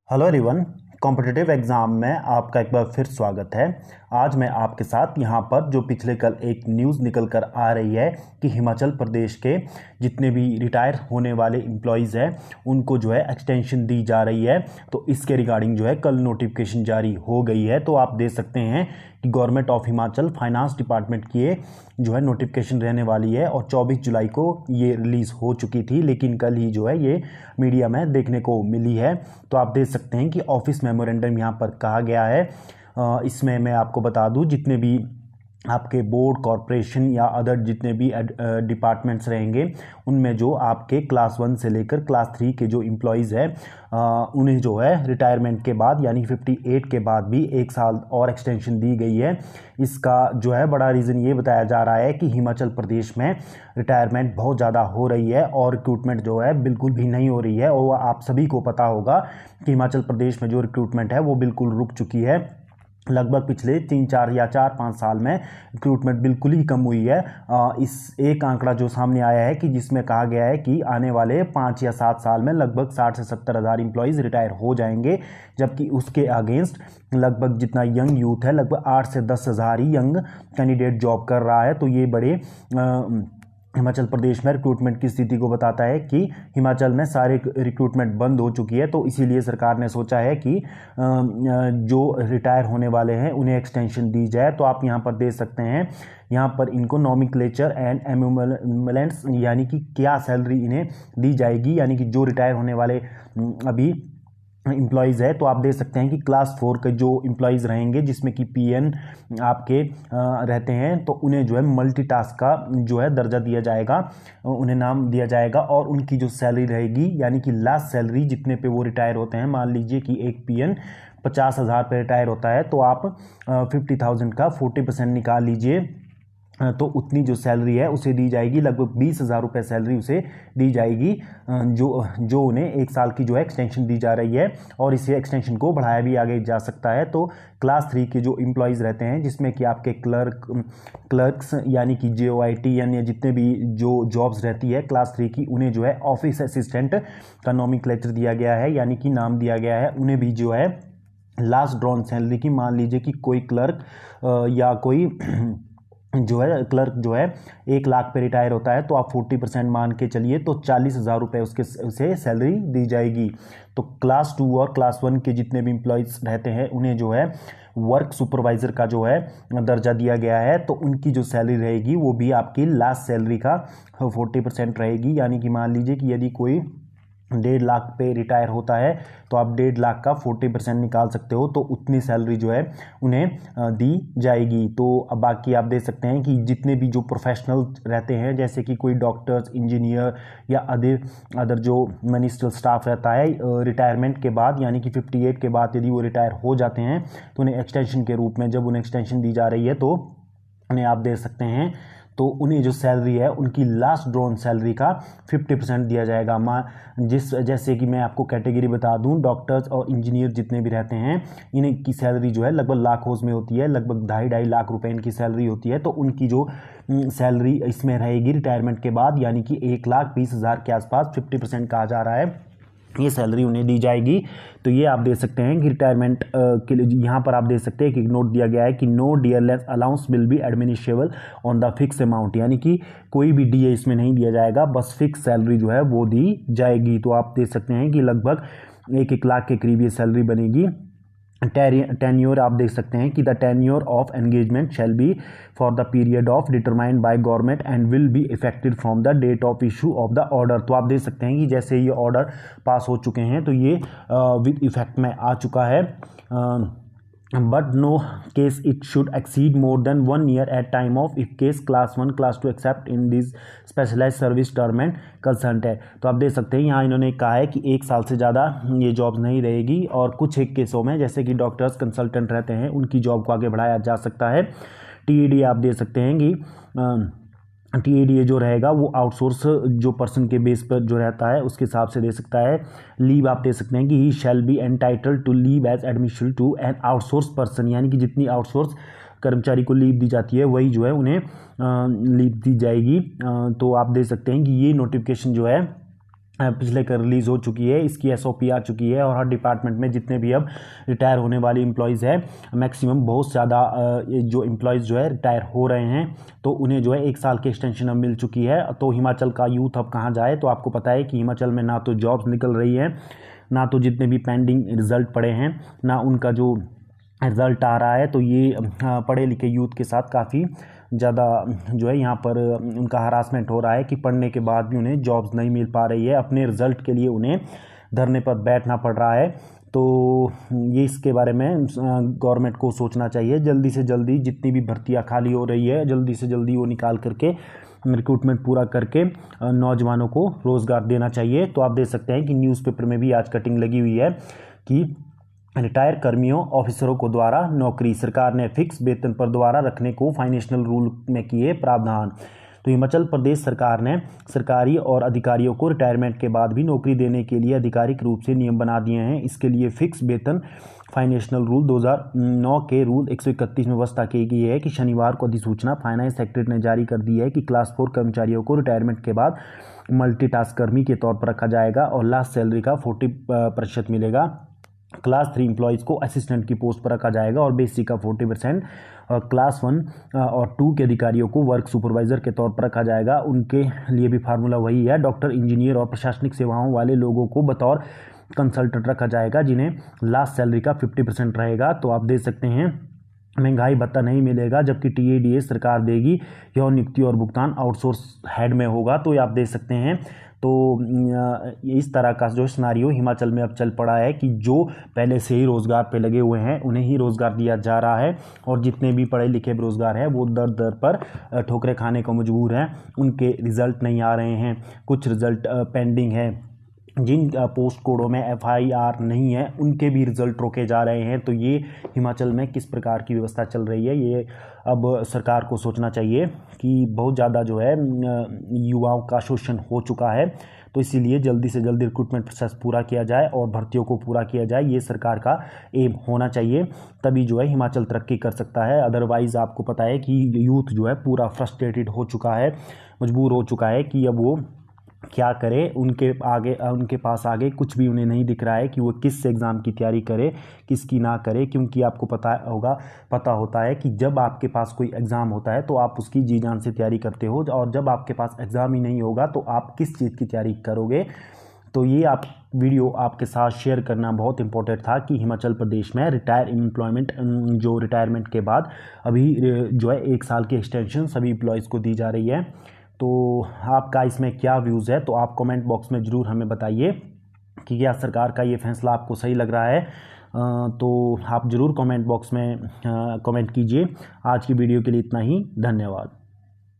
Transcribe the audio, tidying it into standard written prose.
Hello everyone. Competitive exam में आपका एक बार फिर स्वागत है। आज मैं आपके साथ यहाँ पर जो पिछले कल एक न्यूज़ निकल कर आ रही है कि हिमाचल प्रदेश के जितने भी रिटायर होने वाले एम्प्लॉयज़ हैं उनको जो है एक्सटेंशन दी जा रही है। तो इसके रिगार्डिंग जो है कल नोटिफिकेशन जारी हो गई है। तो आप देख सकते हैं कि government of Himachal finance department की ये जो है नोटिफिकेशन रहने वाली है और 24 जुलाई को ये रिलीज़ हो चुकी थी, लेकिन कल ही जो है ये मीडिया में देखने को मिली है। तो आप देख सकते हैं कि ऑफिस मेमोरेंडम यहाँ पर कहा गया है। इसमें मैं आपको बता दूं जितने भी आपके बोर्ड कॉरपोरेशन या अदर जितने भी डिपार्टमेंट्स रहेंगे उनमें जो आपके क्लास 1 से लेकर क्लास 3 के जो एम्प्लॉयज़ हैं उन्हें जो है रिटायरमेंट के बाद यानी 58 के बाद भी 1 साल और एक्सटेंशन दी गई है। इसका जो है बड़ा रीज़न ये बताया जा रहा है कि हिमाचल प्रदेश में रिटायरमेंट बहुत ज़्यादा हो रही है और रिक्रूटमेंट जो है बिल्कुल भी नहीं हो रही है। और आप सभी को पता होगा कि हिमाचल प्रदेश में जो रिक्रूटमेंट है वो बिल्कुल रुक चुकी है। लगभग पिछले 3-4 या 4-5 साल में रिक्रूटमेंट बिल्कुल ही कम हुई है। इस एक आंकड़ा जो सामने आया है कि जिसमें कहा गया है कि आने वाले 5 या 7 साल में लगभग 60 से 70 हज़ार एम्प्लॉयज़ रिटायर हो जाएंगे, जबकि उसके अगेंस्ट लगभग जितना यंग यूथ है लगभग 8 से 10 हज़ार ही यंग कैंडिडेट जॉब कर रहा है। तो ये बड़े हिमाचल प्रदेश में रिक्रूटमेंट की स्थिति को बताता है कि हिमाचल में सारे रिक्रूटमेंट बंद हो चुकी है। तो इसीलिए सरकार ने सोचा है कि जो रिटायर होने वाले हैं उन्हें एक्सटेंशन दी जाए। तो आप यहाँ पर देख सकते हैं, यहाँ पर इनको नॉमिक्लेचर एंड एम्यूलेंट्स यानी कि क्या सैलरी इन्हें दी जाएगी, यानी कि जो रिटायर होने वाले अभी एम्प्लॉयज़ है। तो आप देख सकते हैं कि क्लास 4 के जो एम्प्लॉयज़ रहेंगे जिसमें कि पीएन आपके रहते हैं तो उन्हें जो है मल्टीटास्क का जो है दर्जा दिया जाएगा, उन्हें नाम दिया जाएगा और उनकी जो सैलरी रहेगी यानी कि लास्ट सैलरी जितने पे वो रिटायर होते हैं, मान लीजिए कि एक पीएन 50,000 पे रिटायर होता है तो आप 50,000 का 40% निकाल लीजिए तो उतनी जो सैलरी है उसे दी जाएगी, लगभग 20,000 रुपये सैलरी उसे दी जाएगी जो उन्हें 1 साल की जो है एक्सटेंशन दी जा रही है और इसे एक्सटेंशन को बढ़ाया भी आगे जा सकता है। तो क्लास 3 के जो एम्प्लॉयज़ रहते हैं जिसमें कि आपके क्लर्क्स यानी कि JOIT यानी जितने भी जो जॉब्स रहती है क्लास 3 की, उन्हें जो है ऑफिस असिस्टेंट का नॉमिक्लेचर दिया गया है यानी कि नाम दिया गया है। उन्हें भी जो है लास्ट ड्रॉन सैलरी की, मान लीजिए कि कोई क्लर्क या कोई जो है क्लर्क जो है 1 लाख पे रिटायर होता है तो आप 40% मान के चलिए तो 40,000 रुपये उसे सैलरी दी जाएगी। तो क्लास 2 और क्लास 1 के जितने भी एम्प्लॉयज़ रहते हैं उन्हें जो है वर्क सुपरवाइज़र का जो है दर्जा दिया गया है। तो उनकी जो सैलरी रहेगी वो भी आपकी लास्ट सैलरी का 40% रहेगी, यानी कि मान लीजिए कि यदि कोई 1.5 लाख पे रिटायर होता है तो आप 1.5 लाख का 40% निकाल सकते हो, तो उतनी सैलरी जो है उन्हें दी जाएगी। तो अब बाकी आप देख सकते हैं कि जितने भी जो प्रोफेशनल रहते हैं जैसे कि कोई डॉक्टर्स, इंजीनियर या अदर जो मिनिस्ट्रियल स्टाफ रहता है रिटायरमेंट के बाद यानी कि 58 के बाद यदि वो रिटायर हो जाते हैं तो उन्हें एक्सटेंशन के रूप में जब उन्हें एक्सटेंशन दी जा रही है तो उन्हें आप देख सकते हैं तो उन्हें जो सैलरी है उनकी लास्ट ड्रॉन सैलरी का 50% दिया जाएगा। जैसे कि मैं आपको कैटेगरी बता दूं, डॉक्टर्स और इंजीनियर जितने भी रहते हैं इन्हीं की सैलरी जो है लगभग लाखों में होती है, लगभग 2.5 लाख रुपए इनकी सैलरी होती है। तो उनकी जो सैलरी इसमें रहेगी रिटायरमेंट के बाद यानी कि 1,20,000 के आसपास 50% कहा जा रहा है ये सैलरी उन्हें दी जाएगी। तो ये आप देख सकते हैं कि रिटायरमेंट के लिए यहाँ पर आप देख सकते हैं कि नोट दिया गया है कि no dearness allowance will be administrable on the fix amount, यानी कि कोई भी डीए इसमें नहीं दिया जाएगा, बस फिक्स सैलरी जो है वो दी जाएगी। तो आप देख सकते हैं कि लगभग 1 लाख के करीब ये सैलरी बनेगी। टेन्योर आप देख सकते हैं कि the tenure of engagement shall be for the period of determined by government and will be effected from the date of issue of the order. तो आप देख सकते हैं कि जैसे ये ऑर्डर पास हो चुके हैं तो ये विद इफेक्ट में आ चुका है। But no case it should exceed more than 1 year at time of if case class 1 class 2 except in these specialized service term and consent है। तो आप देख सकते हैं यहाँ इन्होंने कहा है कि 1 साल से ज़्यादा ये जॉब नहीं रहेगी और कुछ एक केसों में जैसे कि डॉक्टर्स कंसल्टेंट रहते हैं उनकी जॉब को आगे बढ़ाया जा सकता है। TED आप देख सकते हैं कि TADA जो रहेगा वो आउटसोर्स जो पर्सन के बेस पर जो रहता है उसके हिसाब से दे सकता है। लीव आप दे सकते हैं कि he shall be entitled to leave as admission to an outsource person, यानी कि जितनी आउटसोर्स कर्मचारी को लीव दी जाती है वही जो है उन्हें लीव दी जाएगी। तो आप देख सकते हैं कि ये नोटिफिकेशन जो है पिछले कर रिलीज़ हो चुकी है, इसकी एसओपी आ चुकी है और हर डिपार्टमेंट में जितने भी अब रिटायर होने वाली एम्प्लॉयज़ है, मैक्सिमम बहुत ज़्यादा जो एम्प्लॉयज़ जो है रिटायर हो रहे हैं, तो उन्हें जो है 1 साल की एक्सटेंशन अब मिल चुकी है। तो हिमाचल का यूथ अब कहाँ जाए, तो आपको पता है कि हिमाचल में ना तो जॉब्स निकल रही है, ना तो जितने भी पेंडिंग रिज़ल्ट पड़े हैं, ना उनका जो रिज़ल्ट आ रहा है। तो ये पढ़े लिखे यूथ के साथ काफ़ी ज़्यादा जो है यहाँ पर उनका हरासमेंट हो रहा है कि पढ़ने के बाद भी उन्हें जॉब्स नहीं मिल पा रही है, अपने रिज़ल्ट के लिए उन्हें धरने पर बैठना पड़ रहा है। तो ये इसके बारे में गवर्नमेंट को सोचना चाहिए, जल्दी से जल्दी जितनी भी भर्तियाँ खाली हो रही है जल्दी से जल्दी वो निकाल करके रिक्रूटमेंट पूरा करके नौजवानों को रोज़गार देना चाहिए। तो आप देख सकते हैं कि न्यूज़पेपर में भी आज कटिंग लगी हुई है कि रिटायर कर्मियों ऑफिसरों को द्वारा नौकरी, सरकार ने फिक्स वेतन पर द्वारा रखने को फाइनेंशियल रूल में किए प्रावधान। तो हिमाचल प्रदेश सरकार ने सरकारी और अधिकारियों को रिटायरमेंट के बाद भी नौकरी देने के लिए आधिकारिक रूप से नियम बना दिए हैं। इसके लिए फिक्स वेतन फाइनेंशियल रूल 2009 के रूल 131 में व्यवस्था की गई है कि शनिवार को अधिसूचना फाइनेंस सेक्रेटरी ने जारी कर दी है कि क्लास 4 कर्मचारियों को रिटायरमेंट के बाद मल्टीटास्क कर्मी के तौर पर रखा जाएगा और लास्ट सैलरी का 40% मिलेगा। क्लास 3 एम्प्लॉयज़ को असिस्टेंट की पोस्ट पर रखा जाएगा और बेसिक का 40%, और क्लास 1 और 2 के अधिकारियों को वर्क सुपरवाइज़र के तौर पर रखा जाएगा। उनके लिए भी फार्मूला वही है। डॉक्टर, इंजीनियर और प्रशासनिक सेवाओं वाले लोगों को बतौर कंसल्टेंट रखा जाएगा, जिन्हें लास्ट सैलरी का 50% रहेगा। तो आप देख सकते हैं महंगाई भत्ता नहीं मिलेगा, जबकि TADS सरकार देगी। यौन नियुक्ति और भुगतान आउटसोर्स हेड में होगा। तो ये आप देख सकते हैं। तो इस तरह का जो सिनारियो हिमाचल में अब चल पड़ा है कि जो पहले से ही रोज़गार पे लगे हुए हैं उन्हें ही रोज़गार दिया जा रहा है, और जितने भी पढ़े लिखे बेरोज़गार हैं वो दर दर पर ठोकरें खाने को मजबूर हैं। उनके रिज़ल्ट नहीं आ रहे हैं, कुछ रिज़ल्ट पेंडिंग है। जिन पोस्ट कोडों में FIR नहीं है उनके भी रिज़ल्ट रोके जा रहे हैं। तो ये हिमाचल में किस प्रकार की व्यवस्था चल रही है, ये अब सरकार को सोचना चाहिए कि बहुत ज़्यादा जो है युवाओं का शोषण हो चुका है। तो इसीलिए जल्दी से जल्दी रिक्रूटमेंट प्रोसेस पूरा किया जाए और भर्तियों को पूरा किया जाए, ये सरकार का एम होना चाहिए। तभी जो है हिमाचल तरक्की कर सकता है। अदरवाइज़ आपको पता है कि यूथ जो है पूरा फ्रस्ट्रेटेड हो चुका है, मजबूर हो चुका है कि अब वो क्या करे। उनके पास आगे कुछ भी उन्हें नहीं दिख रहा है कि वो किस एग्ज़ाम की तैयारी करे, किसकी ना करे। क्योंकि आपको पता होता है कि जब आपके पास कोई एग्ज़ाम होता है तो आप उसकी जी जान से तैयारी करते हो, और जब आपके पास एग्ज़ाम ही नहीं होगा तो आप किस चीज़ की तैयारी करोगे। तो ये वीडियो आपके साथ शेयर करना बहुत इंपॉर्टेंट था कि हिमाचल प्रदेश में जो रिटायरमेंट के बाद अभी जो है 1 साल की एक्सटेंशन सभी एम्प्लॉयज़ को दी जा रही है। तो आपका इसमें क्या व्यूज़ है, तो आप कमेंट बॉक्स में ज़रूर हमें बताइए कि क्या सरकार का ये फैसला आपको सही लग रहा है। तो आप ज़रूर कमेंट बॉक्स में कमेंट कीजिए। आज की वीडियो के लिए इतना ही, धन्यवाद।